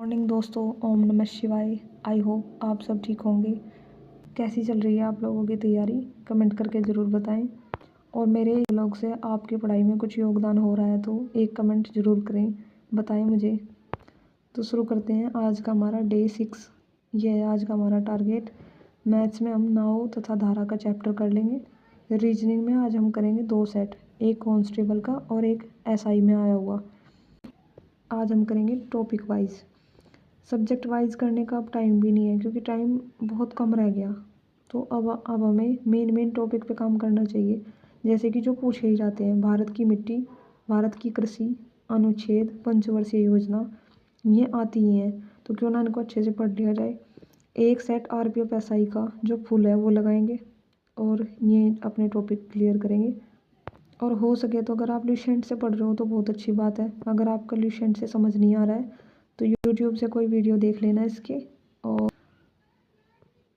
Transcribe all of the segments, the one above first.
Morning दोस्तों, ओम नमः शिवाय। आई होप आप सब ठीक होंगे। कैसी चल रही है आप लोगों की तैयारी, कमेंट करके ज़रूर बताएं। और मेरे ब्लॉग से आपकी पढ़ाई में कुछ योगदान हो रहा है तो एक कमेंट ज़रूर करें, बताएं मुझे। तो शुरू करते हैं। आज का हमारा डे 6, ये है आज का हमारा टारगेट। मैथ्स में हम नाव तथा धारा का चैप्टर कर लेंगे। रीजनिंग में आज हम करेंगे 2 सेट, एक कॉन्स्टेबल का और एक एसआई में आया हुआ। आज हम करेंगे टॉपिक वाइज। सब्जेक्ट वाइज करने का अब टाइम भी नहीं है क्योंकि टाइम बहुत कम रह गया। तो अब हमें मेन टॉपिक पे काम करना चाहिए, जैसे कि जो पूछे ही जाते हैं। भारत की मिट्टी, भारत की कृषि, अनुच्छेद, पंचवर्षीय योजना, ये आती ही हैं। तो क्यों ना इनको अच्छे से पढ़ लिया जाए। एक सेट आरपीएफ एसआई का जो फुल है वो लगाएंगे और ये अपने टॉपिक क्लियर करेंगे। और हो सके तो अगर आप लुसेंट से पढ़ रहे हो तो बहुत अच्छी बात है। अगर आपका लुसेंट से समझ नहीं आ रहा है तो यूट्यूब से कोई वीडियो देख लेना इसके और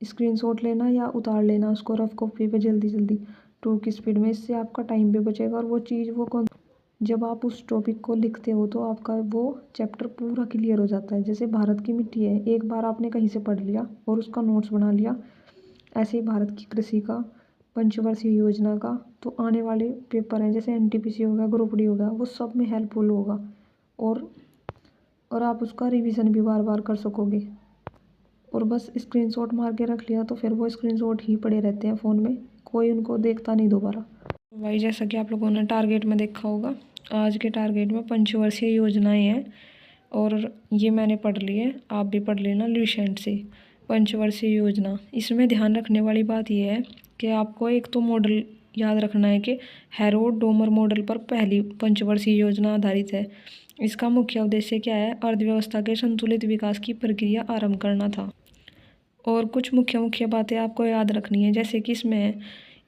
स्क्रीनशॉट लेना या उतार लेना उसको रफ कॉपी पे जल्दी 2 की स्पीड में। इससे आपका टाइम भी बचेगा और वो चीज़ जब आप उस टॉपिक को लिखते हो तो आपका वो चैप्टर पूरा क्लियर हो जाता है। जैसे भारत की मिट्टी है, एक बार आपने कहीं से पढ़ लिया और उसका नोट्स बना लिया। ऐसे ही भारत की कृषि का, पंचवर्षीय योजना का, तो आने वाले पेपर हैं जैसे एनटीपीसी हो गया, ग्रुप डी हो गया, वो सब में हेल्पफुल होगा। और आप उसका रिवीजन भी बार बार कर सकोगे। और बस स्क्रीनशॉट मार के रख लिया तो फिर वो स्क्रीनशॉट ही पड़े रहते हैं फ़ोन में, कोई उनको देखता नहीं दोबारा। भाई जैसा कि आप लोगों ने टारगेट में देखा होगा, आज के टारगेट में पंचवर्षीय योजनाएं हैं और ये मैंने पढ़ ली है, आप भी पढ़ लेना लुसेंट से। पंचवर्षीय योजना, इसमें ध्यान रखने वाली बात यह है कि आपको एक तो मॉडल याद रखना है कि हैरोल्ड डोमर मॉडल पर पहली पंचवर्षीय योजना आधारित है। इसका मुख्य उद्देश्य क्या है? अर्थव्यवस्था के संतुलित विकास की प्रक्रिया आरंभ करना था। और कुछ मुख्य बातें आपको याद रखनी है, जैसे कि इसमें है,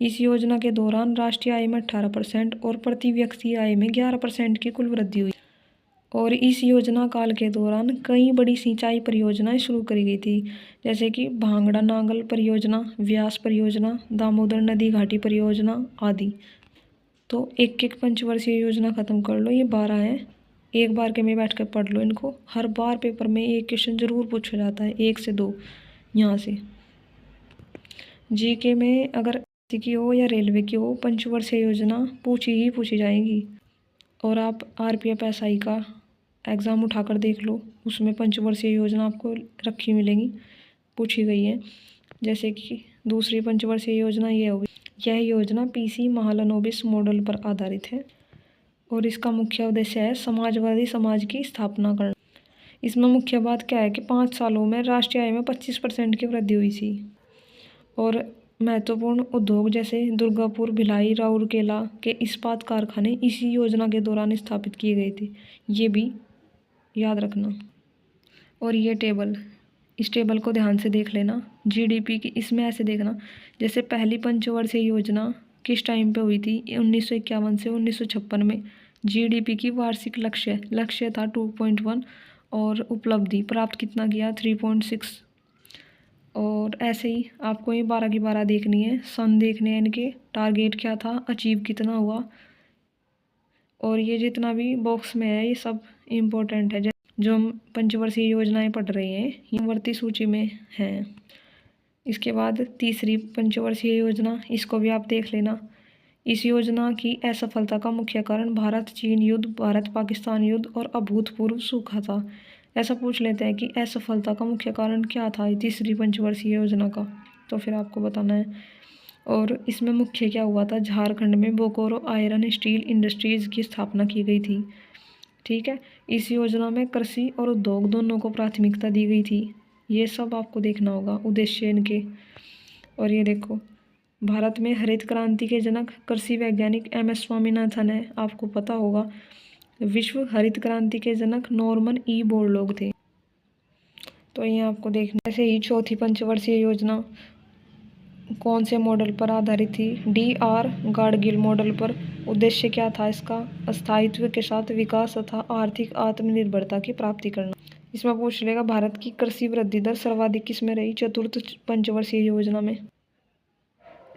इस योजना के दौरान राष्ट्रीय आय में 18% और प्रति व्यक्ति आय में 11% की कुल वृद्धि हुई। और इस योजना काल के दौरान कई बड़ी सिंचाई परियोजनाएं शुरू करी गई थी, जैसे कि भांगड़ा नांगल परियोजना, व्यास परियोजना, दामोदर नदी घाटी परियोजना आदि। तो एक एक पंचवर्षीय योजना ख़त्म कर लो, ये 12 हैं। एक बार के में बैठ कर पढ़ लो इनको। हर बार पेपर में एक क्वेश्चन ज़रूर पूछा जाता है, 1 से 2 यहाँ से। जीके में अगर की हो या रेलवे की हो, पंचवर्षीय योजना पूछी जाएगी। और आप आरपीएफ एसआई का एग्ज़ाम उठाकर देख लो, उसमें पंचवर्षीय योजना आपको रखी मिलेंगी, पूछी गई है। जैसे कि दूसरी पंचवर्षीय योजना ये होगी। यह योजना पीसी महालनोबिस मॉडल पर आधारित है और इसका मुख्य उद्देश्य है समाजवादी समाज की स्थापना करना। इसमें मुख्य बात क्या है कि 5 सालों में राष्ट्रीय आय में 25% की वृद्धि हुई थी। और महत्वपूर्ण उद्योग जैसे दुर्गापुर, भिलाई, राउरकेला के इस्पात कारखाने इसी योजना के दौरान स्थापित किए गए थे, ये भी याद रखना। और ये टेबल, इस टेबल को ध्यान से देख लेना। जीडीपी की इसमें ऐसे देखना, जैसे पहली पंचवर्षीय योजना किस टाइम पे हुई थी, 1951 से 1956 में। जीडीपी की वार्षिक लक्ष्य था 2.1 और उपलब्धि प्राप्त कितना किया, 3.6। और ऐसे ही आपको ये 12 की 12 देखनी है, सन देखने हैं इनके, टारगेट क्या था, अचीव कितना हुआ। और ये जितना भी बॉक्स में है ये सब इम्पोर्टेंट है, जो हम पंचवर्षीय योजनाएं पढ़ रहे हैं ये वर्ती सूची में हैं। इसके बाद तीसरी पंचवर्षीय योजना, इसको भी आप देख लेना। इस योजना की असफलता का मुख्य कारण भारत चीन युद्ध, भारत पाकिस्तान युद्ध और अभूतपूर्व सूखा था। ऐसा पूछ लेते हैं कि असफलता का मुख्य कारण क्या था तीसरी पंचवर्षीय योजना का, तो फिर आपको बताना है। और इसमें मुख्य क्या हुआ था, झारखंड में बोकारो आयरन स्टील इंडस्ट्रीज़ की स्थापना की गई थी। ठीक है, इस योजना में कृषि और उद्योग दोनों को प्राथमिकता दी गई थी। ये सब आपको देखना होगा उद्देश्य इनके। और ये देखो, भारत में हरित क्रांति के जनक कृषि वैज्ञानिक एमएस स्वामीनाथन है, आपको पता होगा। विश्व हरित क्रांति के जनक नॉर्मन ई बोरलॉग थे। तो ये आपको देखना। ऐसे ही चौथी पंचवर्षीय योजना कौन से मॉडल पर आधारित थी, DR गाडगिल मॉडल पर। उद्देश्य क्या था इसका, स्थायित्व के साथ विकास तथा आर्थिक आत्मनिर्भरता की प्राप्ति करना। इसमें पूछ लेगा भारत की कृषि वृद्धि दर सर्वाधिक किसमें रही, चतुर्थ पंचवर्षीय योजना में।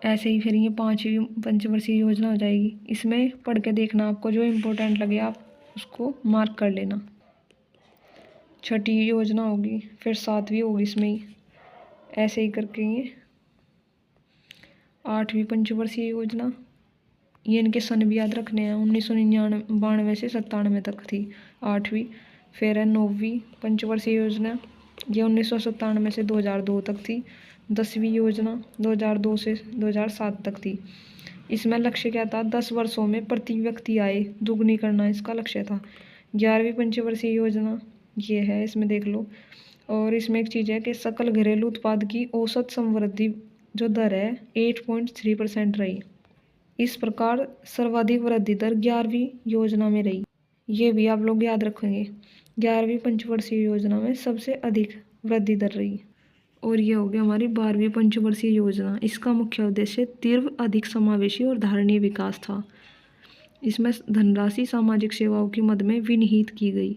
ऐसे ही फिर ये 5वीं पंचवर्षीय योजना हो जाएगी। इसमें पढ़ के देखना, आपको जो इम्पोर्टेंट लगे आप उसको मार्क कर लेना। छठी योजना होगी, फिर 7वीं होगी इसमें ही, ऐसे ही करके ये 8वीं पंचवर्षीय योजना। ये इनके सन भी याद रखने हैं, 1992 से 97 तक थी 8वीं। फिर है 9वीं पंचवर्षीय योजना, ये 1997 से 2002 तक थी। 10वीं योजना 2002 से 2007 तक थी। इसमें लक्ष्य क्या था, 10 वर्षों में प्रति व्यक्ति आय दुगनी करना इसका लक्ष्य था। 11वीं पंचवर्षीय योजना ये है, इसमें देख लो। और इसमें एक चीज़ है कि सकल घरेलू उत्पाद की औसत समवृद्धि जो दर है 8.3% रही। इस प्रकार सर्वाधिक वृद्धि दर 11वीं योजना में रही। ये भी आप लोग याद रखेंगे, 11वीं पंचवर्षीय योजना में सबसे अधिक वृद्धि दर रही। और ये हो गया हमारी 12वीं पंचवर्षीय योजना। इसका मुख्य उद्देश्य तीव्र, अधिक समावेशी और धारणीय विकास था। इसमें धनराशि सामाजिक सेवाओं की मद में विनिहित की गई।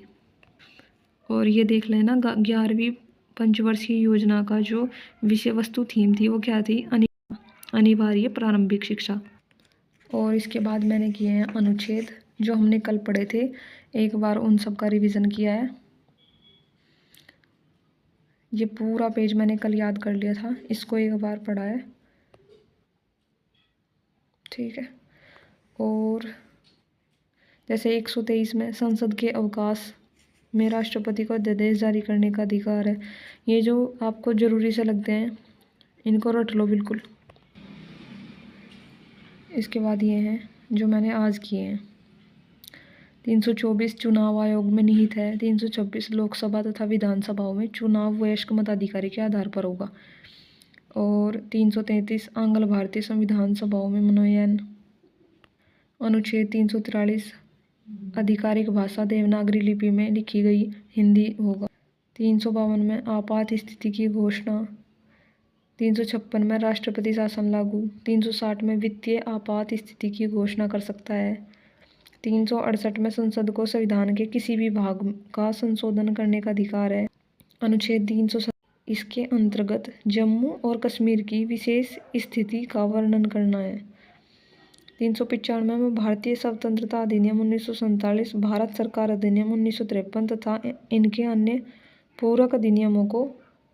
और ये देख लेना, 11वीं पंचवर्षीय योजना का जो विषय वस्तु थीम थी वो क्या थी, अनिवार्य प्रारंभिक शिक्षा। और इसके बाद मैंने किए हैं अनुच्छेद, जो हमने कल पढ़े थे, एक बार उन सब का रिवीजन किया है। ये पूरा पेज मैंने कल याद कर लिया था, इसको एक बार पढ़ा है, ठीक है। और जैसे 123 में संसद के अवकाश में राष्ट्रपति को अध्यादेश जारी करने का अधिकार है। ये जो आपको जरूरी से लगते हैं इनको रट लो बिल्कुल। इसके बाद ये हैं जो मैंने आज किए हैं। 324 चुनाव आयोग में निहित है। 326 लोकसभा तथा विधानसभाओं में चुनाव वयस्क मताधिकारी के आधार पर होगा। और 333 आंग्ल भारतीय संविधान सभाओं में मनोनयन। अनुच्छेद 343 आधिकारिक भाषा देवनागरी लिपि में लिखी गई हिंदी होगा। 352 में आपात स्थिति की घोषणा। 356 में राष्ट्रपति शासन लागू। 360 में वित्तीय आपात स्थिति की घोषणा कर सकता है। 368 में संसद को संविधान के किसी भी भाग का संशोधन करने का अधिकार है। अनुच्छेद 370 इसके अंतर्गत जम्मू और कश्मीर की विशेष स्थिति का वर्णन करना है। 395 में भारतीय स्वतंत्रता अधिनियम 1947, भारत सरकार अधिनियम 1953 तथा इनके अन्य पूरक अधिनियमों को,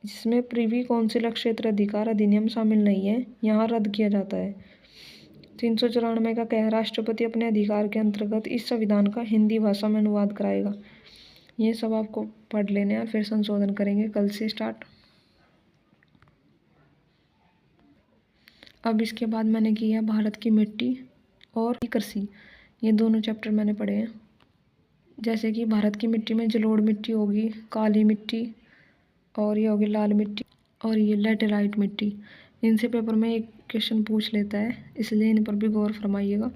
जिसमें प्रिवी काउंसिल क्षेत्र अधिकार अधिनियम शामिल नहीं है, यहाँ रद्द किया जाता है। 394 का क्या है, राष्ट्रपति अपने अधिकार के अंतर्गत इस संविधान का हिंदी भाषा में अनुवाद कराएगा। ये सब आपको पढ़ लेने हैं, फिर संशोधन करेंगे कल से स्टार्ट। अब इसके बाद मैंने किया भारत की मिट्टी और कृषि, ये दोनों चैप्टर मैंने पढ़े हैं। जैसे कि भारत की मिट्टी में जलोढ़ मिट्टी होगी, काली मिट्टी, और ये होगी लाल मिट्टी, और ये लैटेराइट मिट्टी। इनसे पेपर में एक क्वेश्चन पूछ लेता है, इसलिए इन पर भी गौर फरमाइएगा।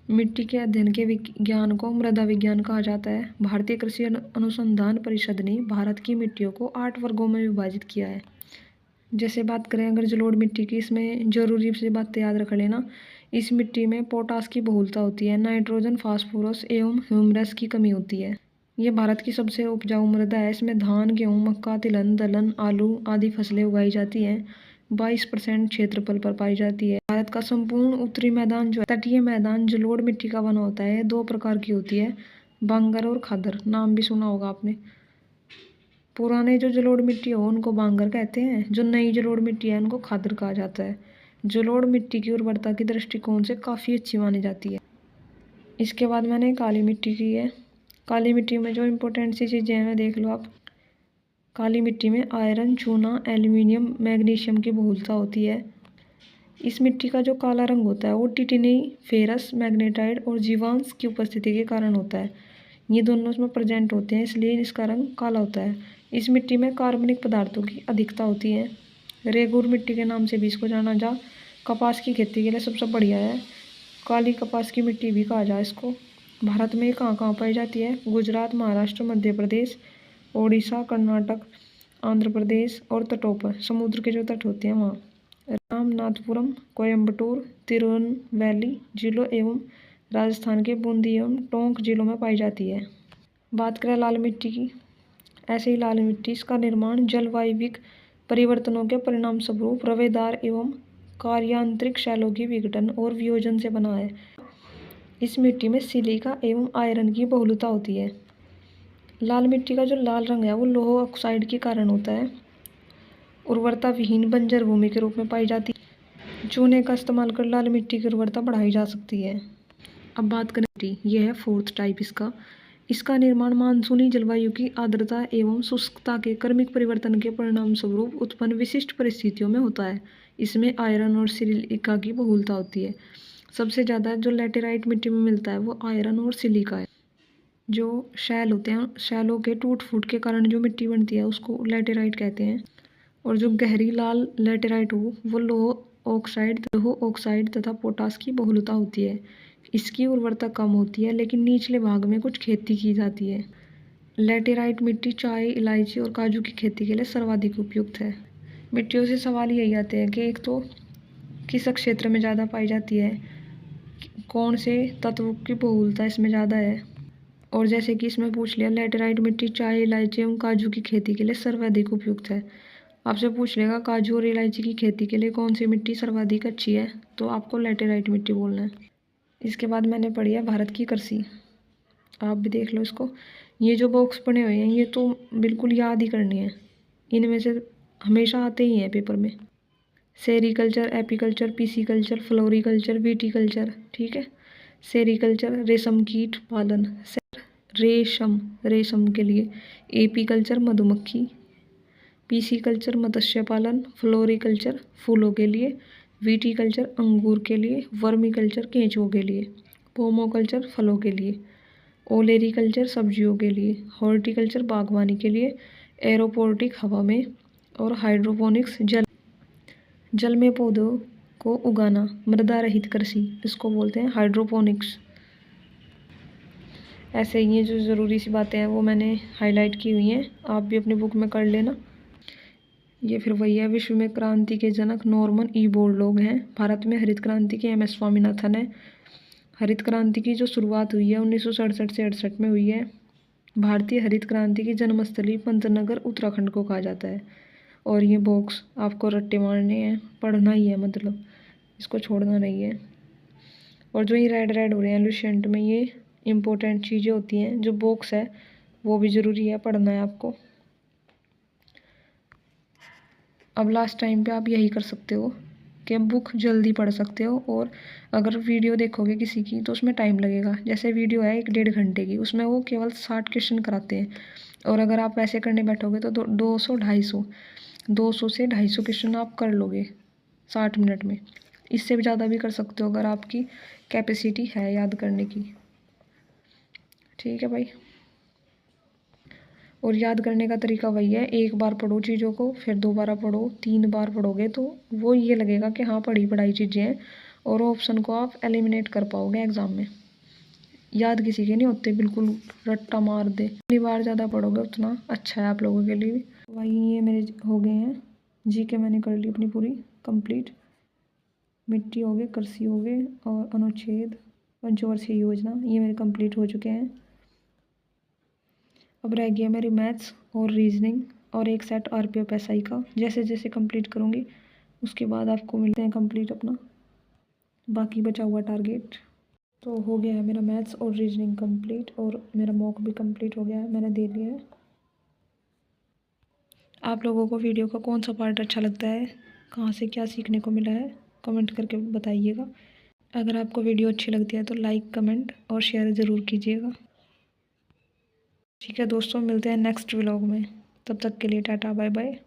मिट्टी के अध्ययन के विज्ञान को मृदा विज्ञान कहा जाता है। भारतीय कृषि अनुसंधान परिषद ने भारत की मिट्टियों को 8 वर्गों में विभाजित किया है। जैसे बात करें अगर जलोढ़ मिट्टी की, इसमें जरूरी से बात याद रख लेना, इस मिट्टी में पोटास की बहुलता होती है, नाइट्रोजन, फास्फोरस एवं ह्यूमरस की कमी होती है। ये भारत की सबसे उपजाऊ मृदा है। इसमें धान, गेहूँ, मक्का, तिलहन, दलहन, आलू आदि फसलें उगाई जाती हैं। 22% क्षेत्रफल पर पाई जाती है। भारत का संपूर्ण उत्तरी मैदान जो तटीय मैदान जलोढ़ मिट्टी का बना होता है। 2 प्रकार की होती है, बांगर और खादर, नाम भी सुना होगा आपने। पुराने जो जलोढ़ मिट्टी हो उनको बांगर कहते हैं, जो नई जलोढ़ मिट्टी है उनको खादर कहा जाता है। जलोढ़ मिट्टी की उर्वरता की दृष्टिकोण से काफ़ी अच्छी मानी जाती है। इसके बाद मैंने काली मिट्टी की है। काली मिट्टी में जो इम्पोर्टेंट सी चीज़ें हैं देख लो आप। काली मिट्टी में आयरन, चूना, एल्यूमिनियम, मैग्नीशियम की बहुलता होती है। इस मिट्टी का जो काला रंग होता है वो टिटिनी, फेरस, मैग्नेटाइट और जीवांश की उपस्थिति के कारण होता है। ये दोनों इसमें प्रेजेंट होते हैं, इसलिए इसका रंग काला होता है। इस मिट्टी में कार्बनिक पदार्थों की अधिकता होती है। रेगुर मिट्टी के नाम से भी इसको जाना जा। कपास की खेती के लिए सबसे बढ़िया है। काली कपास की मिट्टी भी कहा जाए इसको। भारत में कहाँ कहाँ पाई जाती है, गुजरात, महाराष्ट्र, मध्य प्रदेश, ओडिशा, कर्नाटक, आंध्र प्रदेश और तटों पर, समुद्र के जो तट होते हैं वहाँ। रामनाथपुरम, कोयम्बटूर, तिरुनेलवेली जिलों एवं राजस्थान के बूंदी एवं टोंक जिलों में पाई जाती है। बात करें लाल मिट्टी की, ऐसे ही लाल मिट्टी, इसका निर्माण जलवायविक परिवर्तनों के परिणाम स्वरूप रवेदार एवं कार्यांतरिक शैलों की विघटन और वियोजन से बना है। इस मिट्टी में सिलिका एवं आयरन की बहुलता होती है। लाल मिट्टी का जो लाल रंग है वो लोह ऑक्साइड के कारण होता है। उर्वरता विहीन बंजर भूमि के रूप में पाई जाती है। चूने का इस्तेमाल कर लाल मिट्टी की उर्वरता बढ़ाई जा सकती है। अब बात करें मिट्टी, यह है फोर्थ टाइप इसका। इसका निर्माण मानसूनी जलवायु की आर्द्रता एवं शुष्कता के क्रमिक परिवर्तन के परिणाम स्वरूप उत्पन्न विशिष्ट परिस्थितियों में होता है। इसमें आयरन और सिलिका की बहुलता होती है। सबसे ज़्यादा जो लैटेराइट मिट्टी में मिलता है वो आयरन और सिलिका है। जो शैल होते हैं, शैलों के टूट फूट के कारण जो मिट्टी बनती है उसको लैटेराइट कहते हैं। और जो गहरी लाल लैटेराइट हो वो लोह ऑक्साइड तथा पोटास की बहुलता होती है। इसकी उर्वरता कम होती है लेकिन निचले भाग में कुछ खेती की जाती है। लैटेराइट मिट्टी चाय, इलायची और काजू की खेती के लिए सर्वाधिक उपयुक्त है। मिट्टियों से सवाल यही आते हैं कि एक तो किस क्षेत्र में ज़्यादा पाई जाती है, कौन से तत्वों की बहुलता इसमें ज़्यादा है। और जैसे कि इसमें पूछ लिया, लैटेराइट मिट्टी चाय, इलायची एवं काजू की खेती के लिए सर्वाधिक उपयुक्त है। आपसे पूछ लेगा काजू और इलायची की खेती के लिए कौन सी मिट्टी सर्वाधिक अच्छी है, तो आपको लैटेराइट मिट्टी बोलना है। इसके बाद मैंने पढ़ी है भारत की कृषि। आप भी देख लो इसको। ये जो बॉक्स बने हुए हैं ये तो बिल्कुल याद ही करनी है, इनमें से हमेशा आते ही हैं पेपर में। Sericulture, apiculture, pisciculture, floriculture, viticulture. ठीक है। सेरीकल्चर रेशम कीट पालन, रेशम के लिए। एपीकल्चर मधुमक्खी, पीसीकल्चर मत्स्य पालन, फ्लोरीकल्चर फूलों के लिए, विटीकल्चर अंगूर के लिए, वर्मीकल्चर केंचुओं के लिए, पोमोकल्चर फलों के लिए, ओलेरीकल्चर सब्जियों के लिए, हॉर्टिकल्चर बागवानी के लिए, एरोपोनिक हवा में, और हाइड्रोपोनिक्स जल में पौधों को उगाना, मृदा रहित कृषि, इसको बोलते हैं हाइड्रोपोनिक्स। ऐसे ही ये जो ज़रूरी सी बातें हैं वो मैंने हाईलाइट की हुई हैं, आप भी अपनी बुक में कर लेना। ये फिर वही है, विश्व में क्रांति के जनक नॉर्मन ई बोरलॉग हैं। भारत में हरित क्रांति के एम एस स्वामीनाथन है। हरित क्रांति की जो शुरुआत हुई है 1967 से 68 में हुई है। भारतीय हरित क्रांति की जन्मस्थली पंतनगर उत्तराखंड को कहा जाता है। और ये बॉक्स आपको रट्टे मारने हैं, पढ़ना ही है, मतलब इसको छोड़ना नहीं है। और जो ये रेड हो रहे हैं लुसेंट में, ये इम्पोर्टेंट चीज़ें होती हैं। जो बॉक्स है वो भी ज़रूरी है, पढ़ना है आपको। अब लास्ट टाइम पे आप यही कर सकते हो कि बुक जल्दी पढ़ सकते हो। और अगर वीडियो देखोगे किसी की तो उसमें टाइम लगेगा। जैसे वीडियो है 1-1.5 घंटे की, उसमें वो केवल 60 क्वेश्चन कराते हैं। और अगर आप वैसे करने बैठोगे तो 200 से 250 क्वेश्चन आप कर लोगे 60 मिनट में। इससे भी ज़्यादा भी कर सकते हो अगर आपकी कैपेसिटी है याद करने की। ठीक है भाई। और याद करने का तरीका वही है, एक बार पढ़ो चीज़ों को, फिर दोबारा पढ़ो, 3 बार पढ़ोगे तो वो ये लगेगा कि हाँ पढ़ाई चीज़ें हैं। और ऑप्शन को आप एलिमिनेट कर पाओगे एग्ज़ाम में। याद किसी के नहीं होते, बिल्कुल रट्टा मार दे। जितनी बार ज़्यादा पढ़ोगे उतना अच्छा है आप लोगों के लिए। वही ये मेरे हो गए हैं जीके, मैंने कर ली अपनी पूरी कंप्लीट। मिट्टी हो गए, कृषि हो गए, और अनुच्छेद, पंचवर्षीय योजना, ये मेरे कंप्लीट हो चुके हैं। अब रह गया मेरी मैथ्स और रीजनिंग और एक सेट आरपीएफ एसआई का। जैसे जैसे कंप्लीट करूँगी उसके बाद आपको मिलते हैं कंप्लीट अपना बाकी बचा हुआ टारगेट। तो हो गया है मेरा मैथ्स और रीजनिंग कंप्लीट, और मेरा मॉक भी कंप्लीट हो गया है, मैंने दे लिया है। आप लोगों को वीडियो का कौन सा पार्ट अच्छा लगता है, कहाँ से क्या सीखने को मिला है, कमेंट करके बताइएगा। अगर आपको वीडियो अच्छी लगती है तो लाइक, कमेंट और शेयर ज़रूर कीजिएगा। ठीक है दोस्तों, मिलते हैं नेक्स्ट व्लॉग में। तब तक के लिए टाटा बाय बाय।